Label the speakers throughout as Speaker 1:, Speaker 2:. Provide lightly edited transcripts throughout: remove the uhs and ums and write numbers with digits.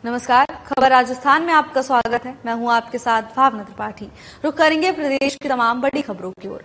Speaker 1: नमस्कार, खबर राजस्थान में आपका स्वागत है। मैं हूं आपके साथ भावना त्रिपाठी। रुख करेंगे प्रदेश की तमाम बड़ी खबरों की ओर।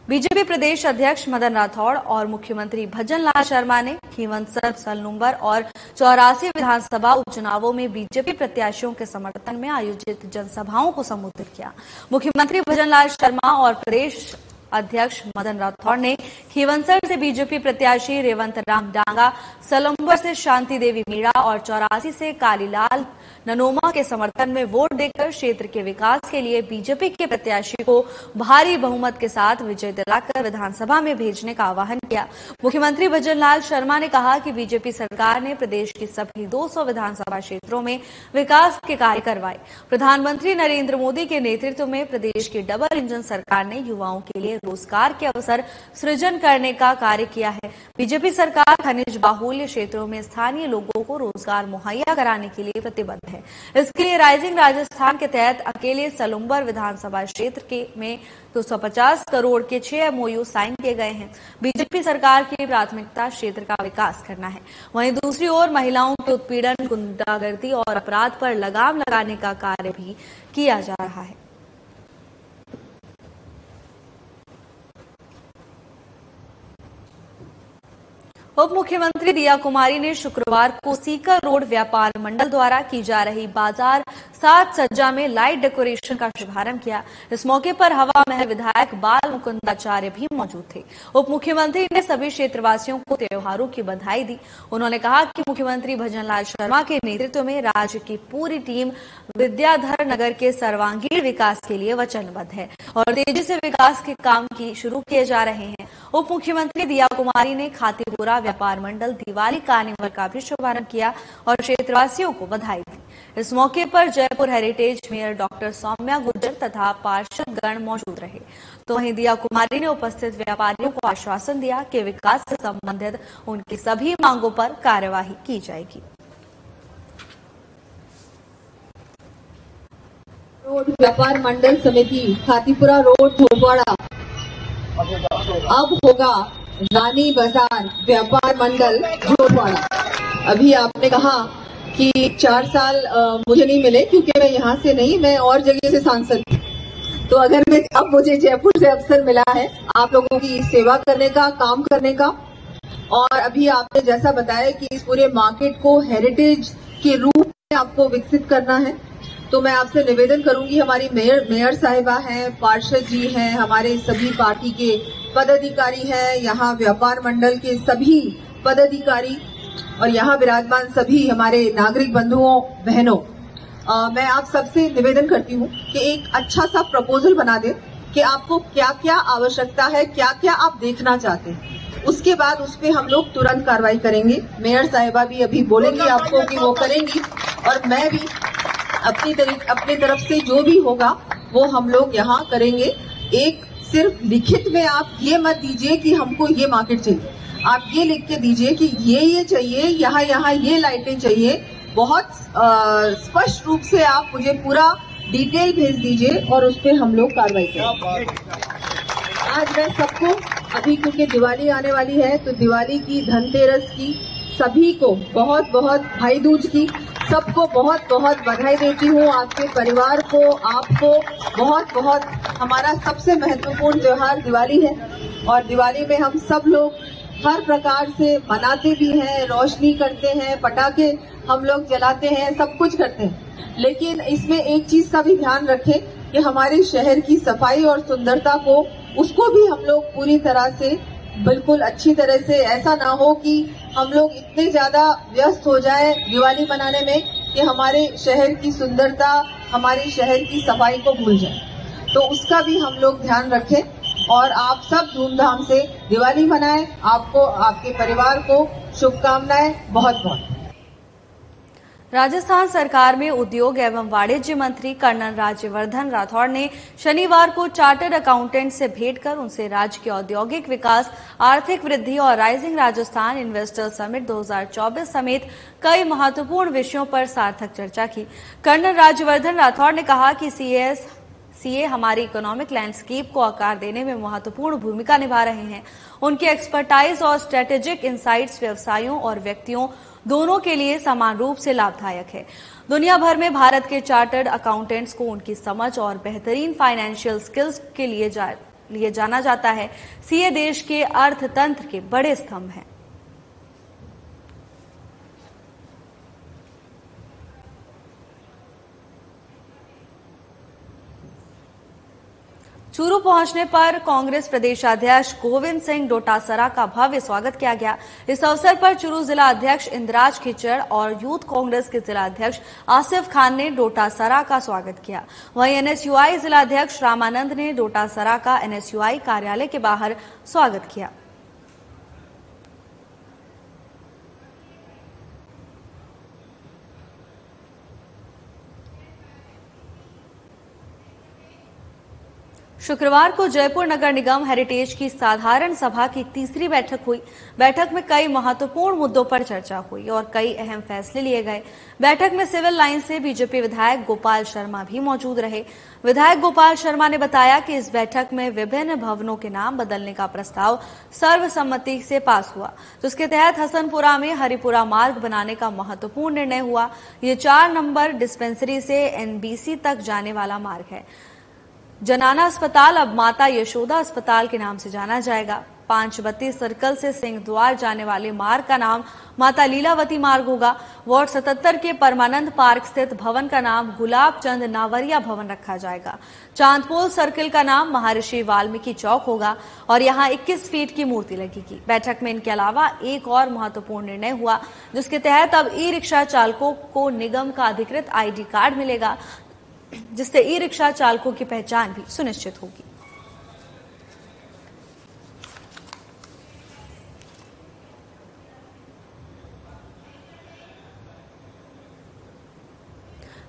Speaker 1: बीजेपी प्रदेश अध्यक्ष मदन राठौड़ और मुख्यमंत्री भजन लाल शर्मा ने खींवसर, सलनूबर और 84 विधानसभा उपचुनावों में बीजेपी प्रत्याशियों के समर्थन में आयोजित जनसभाओं को संबोधित किया। मुख्यमंत्री भजन लाल शर्मा और प्रदेश अध्यक्ष मदन राठौड़ ने खींवसर से बीजेपी प्रत्याशी रेवंत राम डांगा, सलनूबर से शांति देवी मीणा और 84 से कालीलाल ननोमा के समर्थन में वोट देकर क्षेत्र के विकास के लिए बीजेपी के प्रत्याशी को भारी बहुमत के साथ विजय दिलाकर विधानसभा में भेजने का आह्वान किया। मुख्यमंत्री भजन लाल शर्मा ने कहा कि बीजेपी सरकार ने प्रदेश की सभी 200 विधानसभा क्षेत्रों में विकास के कार्य करवाए। प्रधानमंत्री नरेंद्र मोदी के नेतृत्व में प्रदेश की डबल इंजन सरकार ने युवाओं के लिए रोजगार के अवसर सृजन करने का कार्य किया है। बीजेपी सरकार खनिज बाहुल्य क्षेत्रों में स्थानीय लोगों को रोजगार मुहैया कराने के लिए प्रतिबद्ध है। इसके लिए राइजिंग राजस्थान के तहत अकेले सलनूबर विधानसभा क्षेत्र में 250 करोड़ के 6 एमओयू साइन किए गए हैं। बीजेपी सरकार की प्राथमिकता क्षेत्र का विकास करना है। वहीं दूसरी ओर महिलाओं के उत्पीड़न, गुंडागर्दी और अपराध पर लगाम लगाने का कार्य भी किया जा रहा है। उप मुख्यमंत्री दिया कुमारी ने शुक्रवार को सीकर रोड व्यापार मंडल द्वारा की जा रही बाजार साज सज्जा में लाइट डेकोरेशन का शुभारंभ किया। इस मौके पर हवा महल विधायक बाल मुकुंदाचार्य भी मौजूद थे। उप मुख्यमंत्री ने सभी क्षेत्रवासियों को त्योहारों की बधाई दी। उन्होंने कहा कि मुख्यमंत्री भजन लाल शर्मा के नेतृत्व में राज्य की पूरी टीम विद्याधर नगर के सर्वांगीण विकास के लिए वचनबद्ध है और तेजी से विकास के काम शुरू किए जा रहे हैं। उप मुख्यमंत्री दिया कुमारी ने खातीपुरा व्यापार मंडल दिवाली कार्निवल का भी शुभारंभ किया और क्षेत्रवासियों को बधाई दी। इस मौके पर Jaipur heritage mayor doctor Saumya Gurjar तथा पार्षद गण मौजूद रहे। तो वहीं दिया कुमारी ने उपस्थित व्यापारियों को आश्वासन दिया कि विकास से संबंधित उनकी सभी मांगों पर कार्यवाही की जाएगी।
Speaker 2: रोड व्यापार मंडल समिति खातीपुरा रोड धोपाड़ा अब होगा रानी बाजार व्यापार मंडल धोपाड़ा। अभी आपने कहा कि 4 साल मुझे नहीं मिले क्योंकि मैं यहाँ से नहीं, मैं और जगह से सांसद थी। तो अगर मैं अब मुझे जयपुर से अवसर मिला है आप लोगों की सेवा करने का, काम करने का, और अभी आपने जैसा बताया कि इस पूरे मार्केट को हेरिटेज के रूप में आपको विकसित करना है, तो मैं आपसे निवेदन करूंगी, हमारी मेयर साहिबा हैं, पार्षद जी हैं, हमारे सभी पार्टी के पदाधिकारी हैं, यहाँ व्यापार मंडल के सभी पदाधिकारी और यहाँ विराजमान सभी हमारे नागरिक बंधुओं बहनों, मैं आप सबसे निवेदन करती हूँ कि एक अच्छा सा प्रपोजल बना दें कि आपको क्या क्या आवश्यकता है, क्या क्या आप देखना चाहते हैं। उसके बाद उस पर हम लोग तुरंत कार्रवाई करेंगे। मेयर साहिबा भी अभी बोलेंगी आपको कि वो करेंगी और मैं भी अपनी तरफ से जो भी होगा वो हम लोग यहाँ करेंगे। एक सिर्फ लिखित में आप ये मत दीजिए कि हमको ये मार्केट चाहिए, आप ये लिख के दीजिए कि ये चाहिए, यहाँ ये लाइटें चाहिए। बहुत स्पष्ट रूप से आप मुझे पूरा डिटेल भेज दीजिए और उस पर हम लोग कार्रवाई करेंगे। आज मैं सबको अभी क्योंकि दिवाली आने वाली है तो दिवाली की, धनतेरस की, सभी को बहुत बहुत, भाई दूज की सबको बहुत बहुत बधाई देती हूँ। आपके परिवार को, आपको बहुत बहुत। हमारा सबसे महत्वपूर्ण त्योहार दिवाली है और दिवाली में हम सब लोग हर प्रकार से मनाते भी हैं, रोशनी करते हैं, पटाखे हम लोग जलाते हैं, सब कुछ करते हैं। लेकिन इसमें एक चीज का भी ध्यान रखें कि हमारे शहर की सफाई और सुंदरता को, उसको भी हम लोग पूरी तरह से, बिल्कुल अच्छी तरह से, ऐसा ना हो कि हम लोग इतने ज्यादा व्यस्त हो जाए दिवाली मनाने में कि हमारे शहर की सुंदरता, हमारे शहर की सफाई को भूल जाए। तो उसका भी हम लोग ध्यान रखें और आप सब धूमधाम से दिवाली मनाएं। आपको, आपके परिवार को शुभकामनाएं बहुत बहुत।
Speaker 1: राजस्थान सरकार में उद्योग एवं वाणिज्य मंत्री कर्नल राज्यवर्धन राठौड़ ने शनिवार को चार्टर्ड अकाउंटेंट से भेंट कर उनसे राज्य के औद्योगिक विकास, आर्थिक वृद्धि और राइजिंग राजस्थान इन्वेस्टर समिट 2024 समेत कई महत्वपूर्ण विषयों पर सार्थक चर्चा की। कर्नल राज्यवर्धन राठौड़ ने कहा कि सीएस सीए हमारी इकोनॉमिक लैंडस्केप को आकार देने में महत्वपूर्ण भूमिका निभा रहे हैं। उनकी एक्सपर्टाइज और स्ट्रेटेजिक इंसाइट्स व्यवसायों और व्यक्तियों दोनों के लिए समान रूप से लाभदायक है। दुनिया भर में भारत के चार्टर्ड अकाउंटेंट्स को उनकी समझ और बेहतरीन फाइनेंशियल स्किल्स के लिए जाना जाता है। सीए देश के अर्थतंत्र के बड़े स्तंभ हैं। चूरू पहुंचने पर कांग्रेस प्रदेशाध्यक्ष गोविंद सिंह डोटासरा का भव्य स्वागत किया गया। इस अवसर पर चूरू जिला अध्यक्ष इंद्राज खिचड़ और यूथ कांग्रेस के जिला अध्यक्ष आसिफ खान ने डोटासरा का स्वागत किया। वहीं एनएसयूआई जिला अध्यक्ष रामानंद ने डोटासरा का एनएसयूआई कार्यालय के बाहर स्वागत किया। शुक्रवार को जयपुर नगर निगम हेरिटेज की साधारण सभा की तीसरी बैठक हुई। बैठक में कई महत्वपूर्ण मुद्दों पर चर्चा हुई और कई अहम फैसले लिए गए। बैठक में सिविल लाइन से बीजेपी विधायक गोपाल शर्मा भी मौजूद रहे। विधायक गोपाल शर्मा ने बताया कि इस बैठक में विभिन्न भवनों के नाम बदलने का प्रस्ताव सर्वसम्मति से पास हुआ, जिसके तहत हसनपुरा में हरिपुरा मार्ग बनाने का महत्वपूर्ण निर्णय हुआ। ये 4 नंबर डिस्पेंसरी से एनबीसी तक जाने वाला मार्ग है। जनाना अस्पताल अब माता यशोदा अस्पताल के नाम से जाना जाएगा। 532 सर्कल से सिंह द्वार जाने वाले मार्ग का नाम माता लीलावती मार्ग होगा। वार्ड 77 के परमानंद पार्क स्थित भवन का नाम गुलाब चंद नावरिया भवन रखा जाएगा। चांदपोल सर्किल का नाम महर्षि वाल्मीकि चौक होगा और यहां 21 फीट की मूर्ति लगेगी। बैठक में इनके अलावा एक और महत्वपूर्ण निर्णय हुआ, जिसके तहत अब ई रिक्शा चालकों को निगम का अधिकृत आईडी कार्ड मिलेगा, जिससे ई रिक्शा चालकों की पहचान भी सुनिश्चित होगी।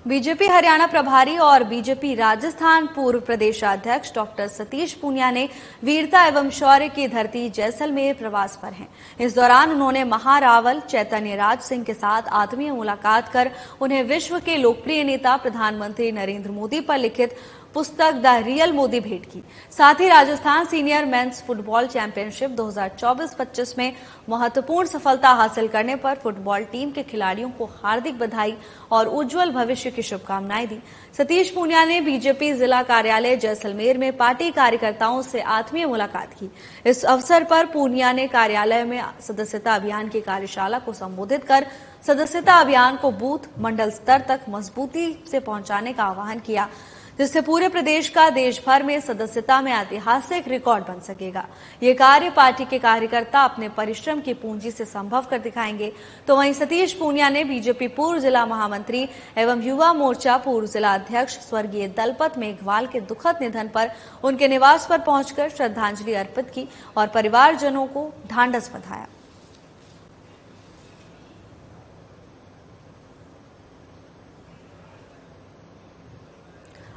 Speaker 1: बीजेपी हरियाणा प्रभारी और बीजेपी राजस्थान पूर्व प्रदेशाध्यक्ष डॉक्टर सतीश पूनिया ने वीरता एवं शौर्य की धरती जैसलमेर प्रवास पर हैं। इस दौरान उन्होंने महारावल चैतन्य राज सिंह के साथ आत्मीय मुलाकात कर उन्हें विश्व के लोकप्रिय नेता प्रधानमंत्री नरेंद्र मोदी पर लिखित पुस्तक द रियल मोदी भेंट की। साथ ही Rajasthan senior men's football championship 2024-25 में महत्वपूर्ण सफलता हासिल करने पर फुटबॉल टीम के खिलाड़ियों को हार्दिक बधाई और उज्जवल भविष्य की शुभकामनाएं दी। सतीश पूनिया ने बीजेपी जिला कार्यालय जैसलमेर में पार्टी कार्यकर्ताओं से आत्मीय मुलाकात की। इस अवसर पर पूनिया ने कार्यालय में सदस्यता अभियान की कार्यशाला को संबोधित कर सदस्यता अभियान को बूथ मंडल स्तर तक मजबूती से पहुंचाने का आह्वान किया, जिससे पूरे प्रदेश का देश भर में सदस्यता में ऐतिहासिक रिकॉर्ड बन सकेगा। ये कार्य पार्टी के कार्यकर्ता अपने परिश्रम की पूंजी से संभव कर दिखाएंगे। तो वहीं सतीश पूनिया ने बीजेपी पूर्व जिला महामंत्री एवं युवा मोर्चा पूर्व जिला अध्यक्ष स्वर्गीय दलपत मेघवाल के दुखद निधन पर उनके निवास पर पहुंचकर श्रद्धांजलि अर्पित की और परिवारजनों को ढांढस बंधाया।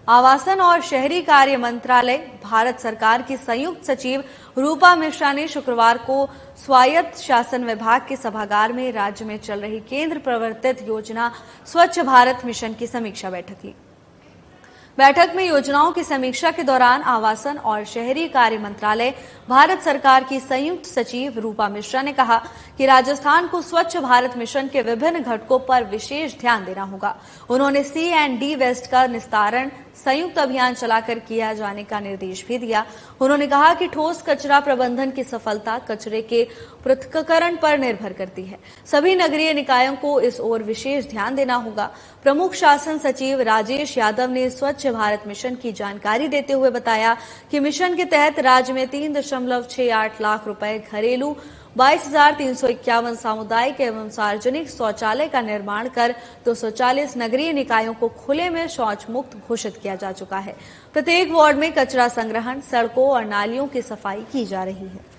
Speaker 1: आवासन और शहरी कार्य मंत्रालय भारत सरकार की संयुक्त सचिव रूपा मिश्रा ने शुक्रवार को स्वायत्त शासन विभाग के सभागार में राज्य में चल रही केंद्र प्रवर्तित योजना स्वच्छ भारत मिशन की समीक्षा बैठक ली। बैठक में योजनाओं की समीक्षा के दौरान आवासन और शहरी कार्य मंत्रालय भारत सरकार की संयुक्त सचिव रूपा मिश्रा ने कहा कि राजस्थान को स्वच्छ भारत मिशन के विभिन्न घटकों पर विशेष ध्यान देना होगा। उन्होंने C&D वेस्ट का निस्तारण संयुक्त अभियान चलाकर किया जाने का निर्देश भी दिया। उन्होंने कहा कि ठोस कचरा प्रबंधन की सफलता कचरे के पृथक्करण पर निर्भर करती है। सभी नगरीय निकायों को इस ओर विशेष ध्यान देना होगा। प्रमुख शासन सचिव राजेश यादव ने स्वच्छ भारत मिशन की जानकारी देते हुए बताया कि मिशन के तहत राज्य में 3.68 लाख रुपए घरेलू 22,351 सामुदायिक एवं सार्वजनिक शौचालय का निर्माण कर 240 नगरीय निकायों को खुले में शौच मुक्त घोषित किया जा चुका है। प्रत्येक वार्ड में कचरा संग्रहण, सड़कों और नालियों की सफाई की जा रही है।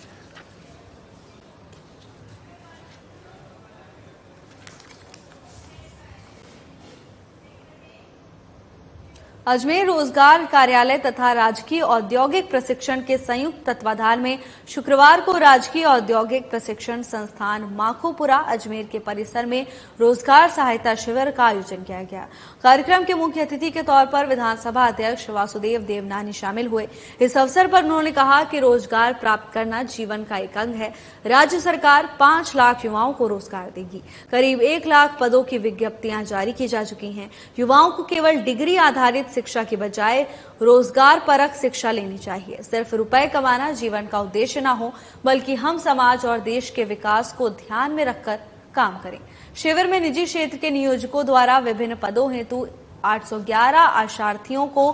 Speaker 1: अजमेर रोजगार कार्यालय तथा राजकीय औद्योगिक प्रशिक्षण के संयुक्त तत्वाधान में शुक्रवार को राजकीय औद्योगिक प्रशिक्षण संस्थान माखोपुरा अजमेर के परिसर में रोजगार सहायता शिविर का आयोजन किया गया। कार्यक्रम के मुख्य अतिथि के तौर पर विधानसभा अध्यक्ष वासुदेव देवनानी शामिल हुए। इस अवसर पर उन्होंने कहा कि रोजगार प्राप्त करना जीवन का एक अंग है। राज्य सरकार 5 लाख युवाओं को रोजगार देगी। करीब 1 लाख पदों की विज्ञप्तियां जारी की जा चुकी हैं। युवाओं को केवल डिग्री आधारित शिक्षा की बजाय रोजगार परक शिक्षा लेनी चाहिए। सिर्फ रुपए कमाना जीवन का उद्देश्य न हो, बल्कि हम समाज और देश के विकास को ध्यान में रखकर काम करें। शिविर में निजी क्षेत्र के नियोजकों द्वारा विभिन्न पदों हेतु 811 आशार्थियों को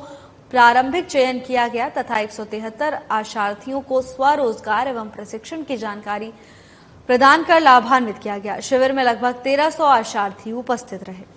Speaker 1: प्रारंभिक चयन किया गया तथा 173 आशार्थियों को स्वरोजगार एवं प्रशिक्षण की जानकारी प्रदान कर लाभान्वित किया गया। शिविर में लगभग 1300 आशार्थी उपस्थित रहे।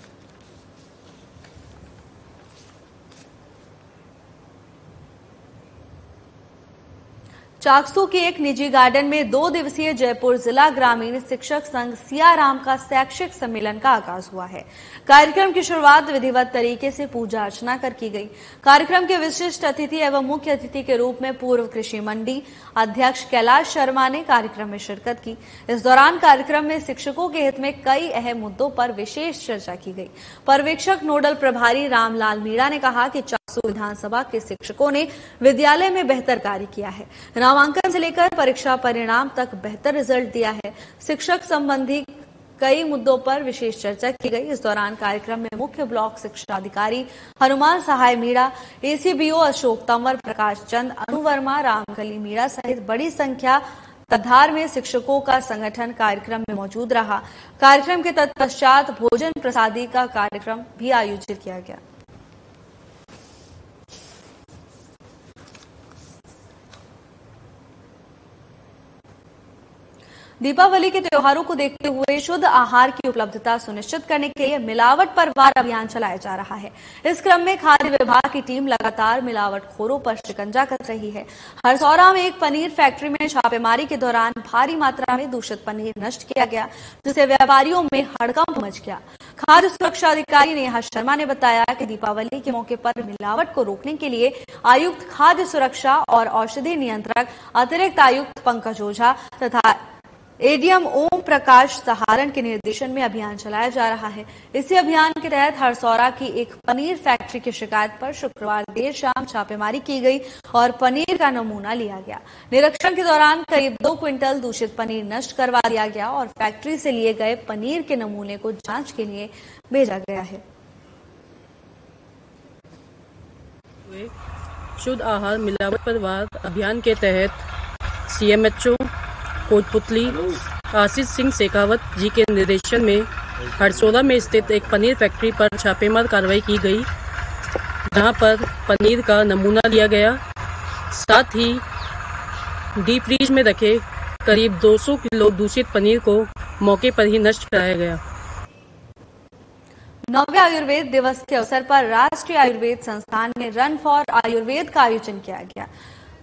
Speaker 1: चाकसू के एक निजी गार्डन में 2 दिवसीय जयपुर जिला ग्रामीण शिक्षक संघ सियाराम का शैक्षिक सम्मेलन का आगाज हुआ है। कार्यक्रम की शुरुआत विधिवत तरीके से पूजा अर्चना कर की गई। कार्यक्रम के विशिष्ट अतिथि एवं मुख्य अतिथि के रूप में पूर्व कृषि मंडी अध्यक्ष कैलाश शर्मा ने कार्यक्रम में शिरकत की। इस दौरान कार्यक्रम में शिक्षकों के हित में कई अहम मुद्दों पर विशेष चर्चा की गई। पर्यवेक्षक नोडल प्रभारी रामलाल मीणा ने कहा कि चाकसू विधानसभा के शिक्षकों ने विद्यालय में बेहतर कार्य किया है। नामांकन से लेकर परीक्षा परिणाम तक बेहतर रिजल्ट दिया है। शिक्षक संबंधी कई मुद्दों पर विशेष चर्चा की गई। इस दौरान कार्यक्रम में मुख्य ब्लॉक शिक्षा अधिकारी हनुमान सहाय मीणा, एसीबीओ अशोक तंवर, प्रकाश चंद, अनु वर्मा, रामकली मीणा सहित बड़ी संख्या तद्धार में शिक्षकों का संगठन कार्यक्रम में मौजूद रहा। कार्यक्रम के तत्पश्चात भोजन प्रसादी का कार्यक्रम भी आयोजित किया गया। दीपावली के त्योहारों को देखते हुए शुद्ध आहार की उपलब्धता सुनिश्चित करने के लिए मिलावट पर वार अभियान चलाया जा रहा है। इस क्रम में खाद्य विभाग की टीम लगातार मिलावटखोरों पर शिकंजा कस रही है। हरसौरा में एक पनीर फैक्ट्री में छापेमारी के दौरान भारी मात्रा में दूषित पनीर नष्ट किया गया, जिससे व्यापारियों में हड़कंप मच गया। खाद्य सुरक्षा अधिकारी नेहा शर्मा ने बताया कि दीपावली के मौके पर मिलावट को रोकने के लिए आयुक्त खाद्य सुरक्षा और औषधि नियंत्रक अतिरिक्त आयुक्त पंकज ओझा तथा एडीएम ओम प्रकाश सहारण के निर्देशन में अभियान चलाया जा रहा है। इसी अभियान के तहत हरसौरा की एक पनीर फैक्ट्री की शिकायत पर शुक्रवार देर शाम छापेमारी की गई और पनीर का नमूना लिया गया। निरीक्षण के दौरान करीब 2 क्विंटल दूषित पनीर नष्ट करवा दिया गया और फैक्ट्री से लिए गए पनीर के नमूने को जांच के लिए भेजा गया है।
Speaker 3: शुद्ध आहार मिलावट पर वार अभियान के तहत सीएमएचओ कोटपुतली आशीष सिंह शेखावत जी के निर्देशन में हरसौरा में स्थित एक पनीर फैक्ट्री पर छापेमार कार्रवाई की गई, जहां पर पनीर का नमूना लिया गया। साथ ही डीप फ्रीज में रखे करीब 200 किलो दूषित पनीर को मौके पर ही नष्ट कराया गया।
Speaker 1: 9वें आयुर्वेद दिवस के अवसर पर राष्ट्रीय आयुर्वेद संस्थान में रन फॉर आयुर्वेद का आयोजन किया गया।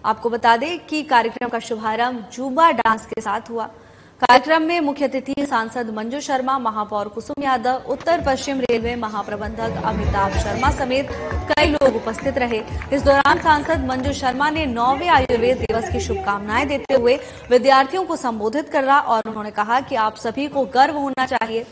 Speaker 1: आपको बता दें कि कार्यक्रम का शुभारंभ जूबा डांस के साथ हुआ। कार्यक्रम में मुख्य अतिथि सांसद मंजू शर्मा, महापौर कुसुम यादव, उत्तर पश्चिम रेलवे महाप्रबंधक अमिताभ शर्मा समेत कई लोग उपस्थित रहे। इस दौरान सांसद मंजू शर्मा ने 9वें आयुर्वेद दिवस की शुभकामनाएं देते हुए विद्यार्थियों को संबोधित करा और उन्होंने कहा कि आप सभी को गर्व होना चाहिए।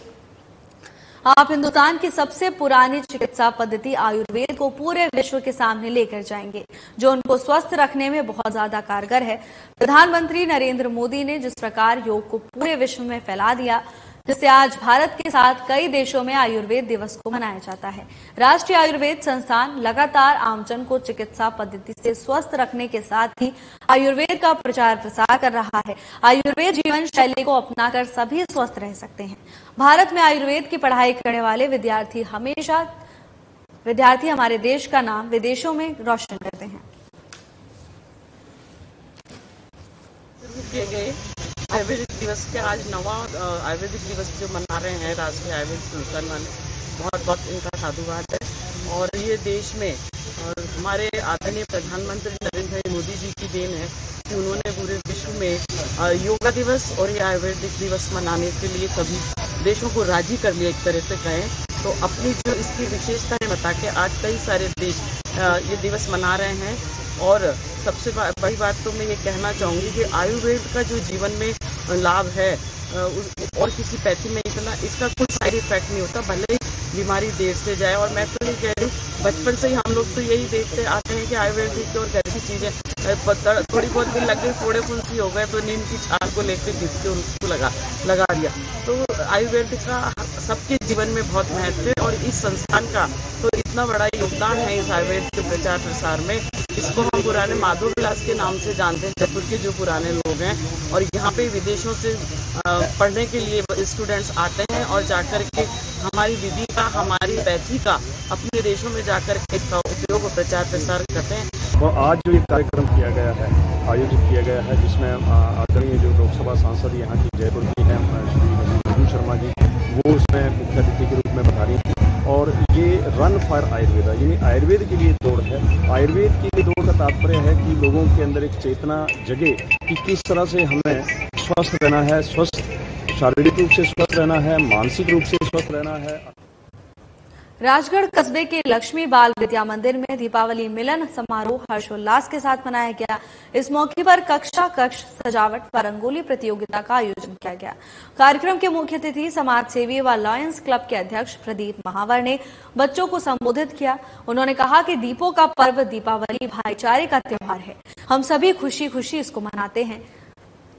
Speaker 1: आप हिंदुस्तान की सबसे पुरानी चिकित्सा पद्धति आयुर्वेद को पूरे विश्व के सामने लेकर जाएंगे, जो उनको स्वस्थ रखने में बहुत ज्यादा कारगर है। प्रधानमंत्री नरेंद्र मोदी ने जिस प्रकार योग को पूरे विश्व में फैला दिया, जिससे आज भारत के साथ कई देशों में आयुर्वेद दिवस को मनाया जाता है। राष्ट्रीय आयुर्वेद संस्थान लगातार आमजन को चिकित्सा पद्धति से स्वस्थ रखने के साथ ही आयुर्वेद का प्रचार प्रसार कर रहा है। आयुर्वेद जीवन शैली को अपनाकर सभी स्वस्थ रह सकते हैं। भारत में आयुर्वेद की पढ़ाई करने वाले विद्यार्थी हमारे देश का नाम विदेशों में रोशन करते हैं।
Speaker 4: आयुर्वेदिक दिवस के आज 9वां आयुर्वेदिक दिवस जो मना रहे हैं राष्ट्रीय आयुर्वेद संस्थान वाले, बहुत बहुत इनका साधुवाद है। और ये देश में और हमारे आदरणीय प्रधानमंत्री नरेंद्र भाई मोदी जी की देन है कि उन्होंने पूरे विश्व में योगा दिवस और ये आयुर्वेदिक दिवस मनाने के लिए सभी देशों को राजी कर लिया, एक तरह से कहें। तो अपनी जो इसकी विशेषताएं बता के आज कई सारे देश ये दिवस मना रहे हैं। और सबसे बड़ी बात तो मैं ये कहना चाहूँगी कि आयुर्वेद का जो जीवन में लाभ है और किसी पैथी में इतना इसका कोई साइड इफेक्ट नहीं होता, भले ही बीमारी देर से जाए। और मैं तो नहीं कह रही, बचपन से ही हम लोग तो यही देखते आते हैं कि आयुर्वेदिक और घर की चीजें थोड़ी बहुत दिन लग गई, फोड़े फुंसी हो गए तो नीम की छाल को लेकर घिस के उसको लगा दिया। तो आयुर्वेद का सबके जीवन में बहुत महत्व है और इस संस्थान का तो इतना बड़ा योगदान है इस आयुर्वेद के प्रचार प्रसार में। इसको हम पुराने माधव विलास के नाम से जानते हैं, जयपुर के जो पुराने लोग हैं। और यहाँ पे विदेशों से पढ़ने के लिए स्टूडेंट्स आते हैं और जाकर के हमारी विधि का, हमारी पैथी का अपने देशों में जाकर के इसका उपयोग और प्रचार प्रसार करते हैं।
Speaker 5: तो आज जो ये कार्यक्रम किया गया है, आयोजित किया गया है, जिसमें आदरणीय जो लोकसभा सांसद यहाँ की जयपुर की हैं श्री मधु शर्मा जी, वो उसमें मुख्य अतिथि के रूप में पधारी थी। और ये रन फॉर आयुर्वेद यानी आयुर्वेद के लिए दौड़ है। आयुर्वेद के लिए दौड़ का तात्पर्य है कि लोगों के अंदर एक चेतना जगे कि किस तरह से हमें स्वस्थ रहना है, स्वस्थ शारीरिक रूप से स्वस्थ रहना है, मानसिक रूप से स्वस्थ रहना है।
Speaker 1: राजगढ़ कस्बे के लक्ष्मी बाल विद्या मंदिर में दीपावली मिलन समारोह हर्षोल्लास के साथ मनाया गया। इस मौके पर कक्ष सजावट व रंगोली प्रतियोगिता का आयोजन किया गया। कार्यक्रम के मुख्य अतिथि समाज सेवी व लॉयंस क्लब के अध्यक्ष प्रदीप महावर ने बच्चों को संबोधित किया। उन्होंने कहा कि दीपों का पर्व दीपावली भाईचारे का त्योहार है, हम सभी खुशी खुशी इसको मनाते हैं।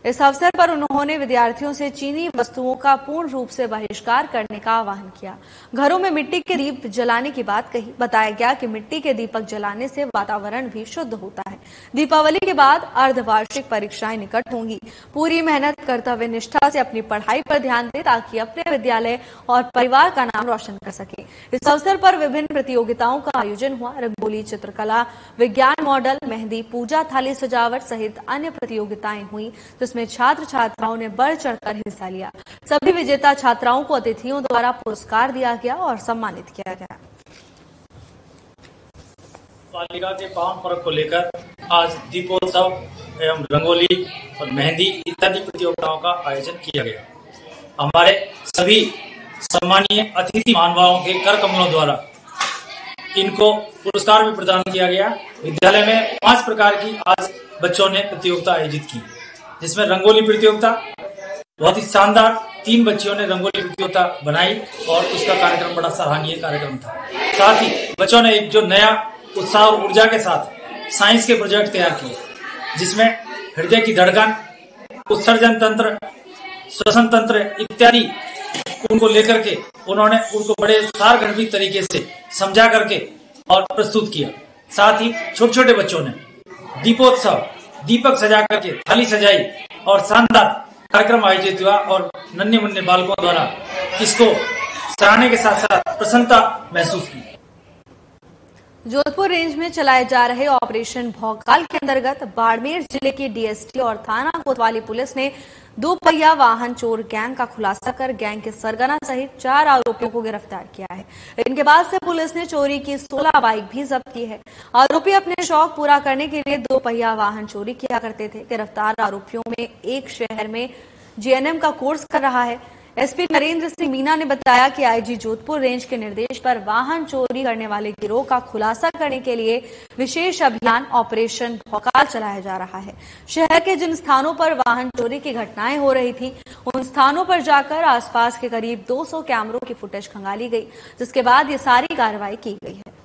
Speaker 1: इस अवसर पर उन्होंने विद्यार्थियों से चीनी वस्तुओं का पूर्ण रूप से बहिष्कार करने का आह्वान किया। घरों में मिट्टी के दीप जलाने की बात कही। बताया गया कि मिट्टी के दीपक जलाने से वातावरण भी शुद्ध होता है। दीपावली के बाद अर्धवार्षिक परीक्षाएं निकट होंगी। पूरी मेहनत कर्तव्य निष्ठा से अपनी पढ़ाई पर ध्यान दें ताकि अपने विद्यालय और परिवार का नाम रोशन कर सके। इस अवसर पर विभिन्न प्रतियोगिताओं का आयोजन हुआ। रंगोली, चित्रकला, विज्ञान मॉडल, मेहंदी, पूजा थाली सजावट सहित अन्य प्रतियोगिताएं हुई, जिसमें छात्र छात्राओं ने बढ़ चढ़कर हिस्सा लिया। सभी विजेता छात्राओं को अतिथियों द्वारा पुरस्कार दिया गया और सम्मानित किया गया।
Speaker 6: बालिका के पावन पर्व को लेकर आज दीपोत्सव एवं रंगोली और मेहंदी इत्यादि प्रतियोगिताओं का आयोजन किया गया। हमारे सभी सम्मानीय अतिथि महानुभावों के कर कमलों द्वारा इनको पुरस्कार भी प्रदान किया गया। विद्यालय में 5 प्रकार की आज बच्चों ने प्रतियोगिता आयोजित की, जिसमें रंगोली प्रतियोगिता बहुत ही शानदार 3 बच्चियों ने रंगोली प्रतियोगिता बनाई और उसका कार्यक्रम बड़ा सराहनीय कार्यक्रम था। साथ ही बच्चों ने एक जो नया उत्साह और ऊर्जा के साथ साइंस के प्रोजेक्ट तैयार किए, जिसमें हृदय की धड़कन, उत्सर्जन तंत्र, श्वसन तंत्र इत्यादि उनको लेकर के उन्होंने उनको बड़े सारगर्भित तरीके से समझा करके और प्रस्तुत किया। साथ ही छोटे छोटे बच्चों ने दीपोत्सव, दीपक सजा करके थाली सजाई और शानदार कार्यक्रम आयोजित हुआ और नन्हे मुन्ने बालकों द्वारा इसको सराहने के साथ साथ प्रसन्नता महसूस की।
Speaker 1: जोधपुर रेंज में चलाए जा रहे ऑपरेशन भौकाल के अंतर्गत बाड़मेर जिले की डीएसटी और थाना कोतवाली पुलिस ने 2 पहिया वाहन चोर गैंग का खुलासा कर गैंग के सरगना सहित 4 आरोपियों को गिरफ्तार किया है। इनके पास से पुलिस ने चोरी की 16 बाइक भी जब्त की है। आरोपी अपने शौक पूरा करने के लिए 2 पहिया वाहन चोरी किया करते थे। गिरफ्तार आरोपियों में एक शहर में जीएनएम का कोर्स कर रहा है। एसपी नरेंद्र सिंह मीना ने बताया कि आईजी जोधपुर रेंज के निर्देश पर वाहन चोरी करने वाले गिरोह का खुलासा करने के लिए विशेष अभियान ऑपरेशन भौकाल चलाया जा रहा है। शहर के जिन स्थानों पर वाहन चोरी की घटनाएं हो रही थी, उन स्थानों पर जाकर आसपास के करीब 200 कैमरों की फुटेज खंगाली गई, जिसके बाद ये सारी कार्रवाई की गई है।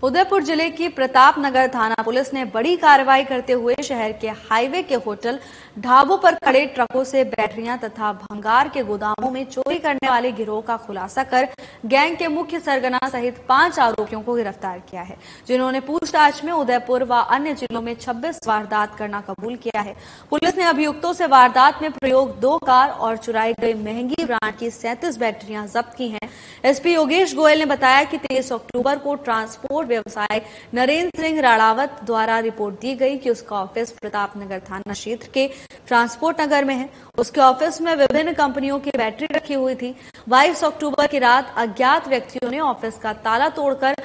Speaker 1: उदयपुर जिले की प्रताप नगर थाना पुलिस ने बड़ी कार्रवाई करते हुए शहर के हाईवे के होटल, ढाबों पर खड़े ट्रकों से बैटरियां तथा भंगार के गोदामों में चोरी करने वाले गिरोह का खुलासा कर गैंग के मुख्य सरगना सहित 5 आरोपियों को गिरफ्तार किया है, जिन्होंने पूछताछ में उदयपुर व अन्य जिलों में 26 वारदात करना कबूल किया है। पुलिस ने अभियुक्तों से वारदात में प्रयोग 2 कार और चुराई गई महंगी ब्रांड की 37 बैटरियां जब्त की हैं। एसपी योगेश गोयल ने बताया कि 23 अक्टूबर को ट्रांसपोर्ट व्यवसाय नरेंद्र सिंह राणावत द्वारा रिपोर्ट दी गई कि उसका ऑफिस प्रताप नगर थाना क्षेत्र के ट्रांसपोर्ट नगर में है। उसके ऑफिस में विभिन्न कंपनियों की बैटरी रखी हुई थी। 22 अक्टूबर की रात अज्ञात व्यक्तियों ने ऑफिस का ताला तोड़कर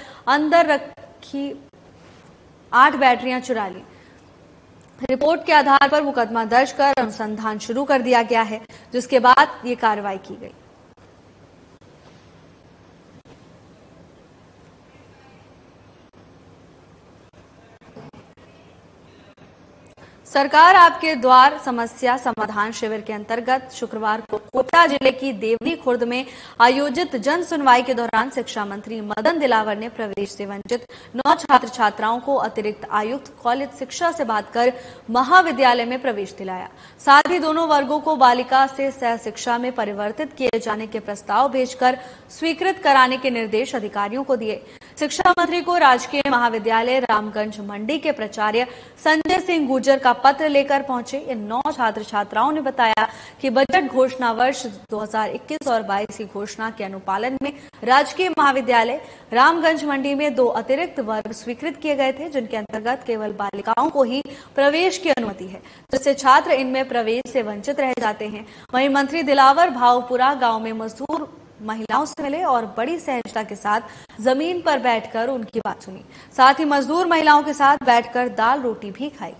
Speaker 1: 8 बैटरियां चुरा ली। रिपोर्ट के आधार पर मुकदमा दर्ज कर अनुसंधान शुरू कर दिया गया है, जिसके बाद ये कार्रवाई की गई। सरकार आपके द्वार समस्या समाधान शिविर के अंतर्गत शुक्रवार को कोटा जिले की देवनी खुर्द में आयोजित जन सुनवाई के दौरान शिक्षा मंत्री मदन दिलावर ने प्रवेश से वंचित 9 छात्र छात्राओं को अतिरिक्त आयुक्त कॉलेज शिक्षा से बात कर महाविद्यालय में प्रवेश दिलाया। साथ ही दोनों वर्गों को बालिका से सह शिक्षा में परिवर्तित किए जाने के प्रस्ताव भेजकर स्वीकृत कराने के निर्देश अधिकारियों को दिए। शिक्षा मंत्री को राजकीय महाविद्यालय रामगंज मंडी के प्राचार्य संजय सिंह गुर्जर का पत्र लेकर पहुंचे। इन 9 छात्र छात्राओं ने बताया कि बजट घोषणा वर्ष 2021 और 22 की घोषणा के अनुपालन में राजकीय महाविद्यालय रामगंज मंडी में 2 अतिरिक्त वर्ग स्वीकृत किए गए थे, जिनके अंतर्गत केवल बालिकाओं को ही प्रवेश की अनुमति है, जिससे छात्र इनमें प्रवेश से वंचित रह जाते हैं। वहीं मंत्री दिलावर भावपुरा गांव में मजदूर महिलाओं से मिले और बड़ी सहजता के साथ जमीन पर बैठकर उनकी बात सुनी। साथ ही मजदूर महिलाओं के साथ बैठकर दाल रोटी भी खाई।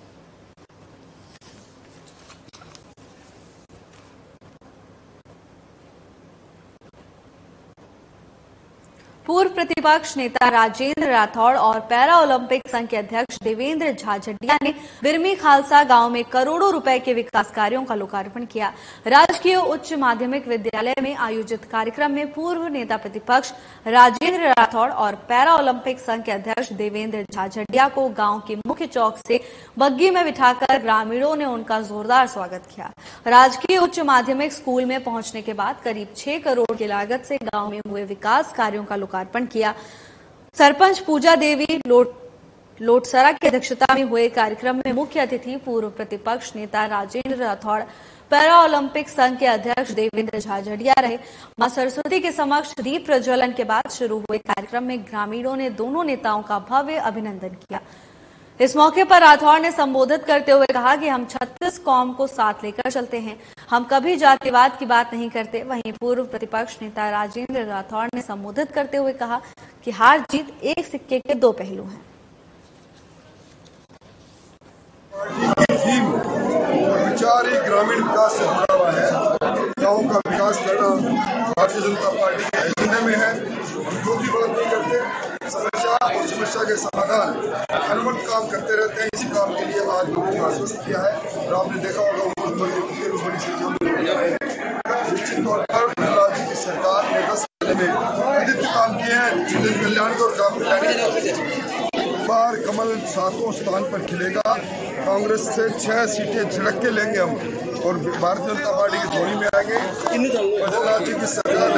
Speaker 1: पूर्व प्रतिपक्ष नेता राजेंद्र राठौड़ और पैरा ओलंपिक संघ के अध्यक्ष देवेंद्र झाझड़िया ने बिरमी खालसा गांव में करोड़ों रुपए के विकास कार्यों का लोकार्पण किया। राजकीय उच्च माध्यमिक विद्यालय में आयोजित कार्यक्रम में पूर्व नेता प्रतिपक्ष राजेंद्र राठौड़ और पैरा ओलंपिक संघ के अध्यक्ष देवेंद्र झाझड़िया को गांव के मुख्य चौक से बग्गी में बिठाकर ग्रामीणों ने उनका जोरदार स्वागत किया। राजकीय उच्च माध्यमिक स्कूल में पहुंचने के बाद करीब 6 करोड़ की लागत से गांव में हुए विकास कार्यों का लोकार्पण किया। सरपंच पूजा देवी लोटसरा की अध्यक्षता में हुए कार्यक्रम में मुख्य अतिथि पूर्व प्रतिपक्ष नेता राजेंद्र राठौड़, पैरा ओलंपिक संघ के अध्यक्ष देवेंद्र झाझड़िया रहे। मां सरस्वती के समक्ष दीप प्रज्वलन के बाद शुरू हुए कार्यक्रम में ग्रामीणों ने दोनों नेताओं का भव्य अभिनंदन किया। इस मौके पर राठौड़ ने संबोधित करते हुए कहा कि हम 36 कौम को साथ लेकर चलते हैं, हम कभी जातिवाद की बात नहीं करते। वहीं पूर्व प्रतिपक्ष नेता राजेंद्र राठौड़ ने संबोधित करते हुए कहा कि हार जीत एक सिक्के के 2 पहलू हैं।
Speaker 7: विचार ही ग्रामीण विकास से जुड़ा हुआ है। गाँव का विकास करना भारतीय जनता पार्टी के एजेंडे में है। हम जो भी बात नहीं करते, समस्या और समस्या के समाधान अनवरत काम करते रहते हैं। इसी काम के लिए आज लोगों को आश्वस्त किया है और आपने देखा होगा बड़ी संख्या में निश्चित तौर पर राज्य की सरकार ने 10 साल में अधिक काम किए हैं। जिन कल्याण को बार कमल 7वें स्थान पर खिलेगा। कांग्रेस से 6 सीटें झड़क के लेंगे हम और भारतीय जनता पार्टी की धोनी में आएंगे। राज्य की सरकार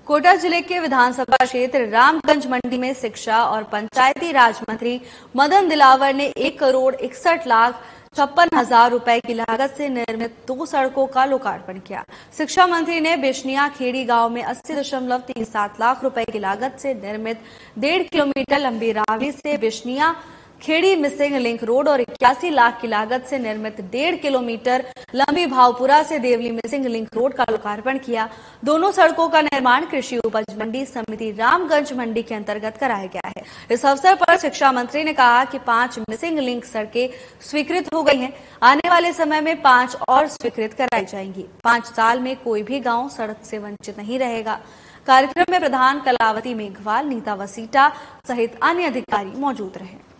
Speaker 1: कोटा जिले के विधानसभा क्षेत्र रामगंज मंडी में शिक्षा और पंचायती राज मंत्री मदन दिलावर ने 1,61,56,000 रुपए की लागत से निर्मित 2 सड़कों का लोकार्पण किया। शिक्षा मंत्री ने बिश्निया खेड़ी गांव में 80.37 लाख रुपए की लागत से निर्मित 1.5 किलोमीटर लंबी रावी से बिश्निया खेड़ी मिसिंग लिंक रोड और 81 लाख की लागत से निर्मित 1.5 किलोमीटर लंबी भावपुरा से देवली मिसिंग लिंक रोड का लोकार्पण किया। दोनों सड़कों का निर्माण कृषि उपज मंडी समिति रामगंज मंडी के अंतर्गत कराया गया है। इस अवसर पर शिक्षा मंत्री ने कहा कि 5 मिसिंग लिंक सड़कें स्वीकृत हो गई हैं। आने वाले समय में 5 और स्वीकृत कराई जाएंगी। 5 साल में कोई भी गाँव सड़क से वंचित नहीं रहेगा। कार्यक्रम में प्रधान कलावती मेघवाल, नीता वसीटा सहित अन्य अधिकारी मौजूद रहे।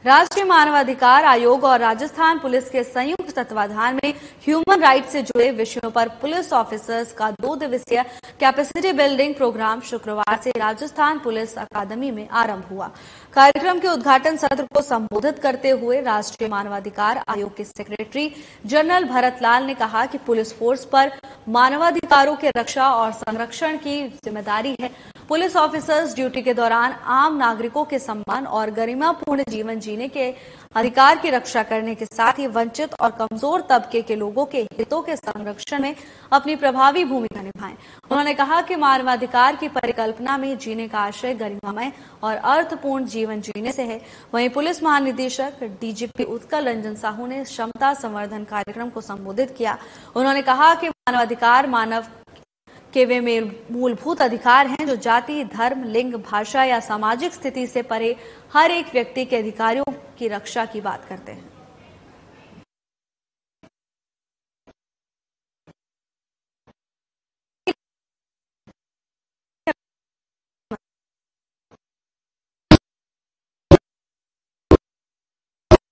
Speaker 1: राष्ट्रीय मानवाधिकार आयोग और राजस्थान पुलिस के संयुक्त तत्वाधान में ह्यूमन राइट्स से जुड़े विषयों पर पुलिस ऑफिसर्स का 2 दिवसीय कैपेसिटी बिल्डिंग प्रोग्राम शुक्रवार से राजस्थान पुलिस अकादमी में आरंभ हुआ। कार्यक्रम के उद्घाटन सत्र को संबोधित करते हुए राष्ट्रीय मानवाधिकार आयोग के सेक्रेटरी जनरल भरत लाल ने कहा कि पुलिस फोर्स पर मानवाधिकारों के रक्षा और संरक्षण की जिम्मेदारी है। पुलिस ऑफिसर्स ड्यूटी के दौरान आम नागरिकों के सम्मान और गरिमापूर्ण जीवन जीने के अधिकार की रक्षा करने के साथ ही वंचित और कमजोर तबके के लोगों के हितों के संरक्षण में अपनी प्रभावी भूमिका निभाएं। उन्होंने कहा कि मानवाधिकार की परिकल्पना में जीने का आशय गरिमामय और अर्थपूर्ण जीवन जीने से है। वहीं पुलिस महानिदेशक डीजीपी उत्कल रंजन साहू ने क्षमता संवर्धन कार्यक्रम को संबोधित किया। उन्होंने कहा कि मानवाधिकार मानव कि वे मूलभूत अधिकार हैं जो जाति, धर्म, लिंग, भाषा या सामाजिक स्थिति से परे हर एक व्यक्ति के अधिकारों की रक्षा की बात करते हैं।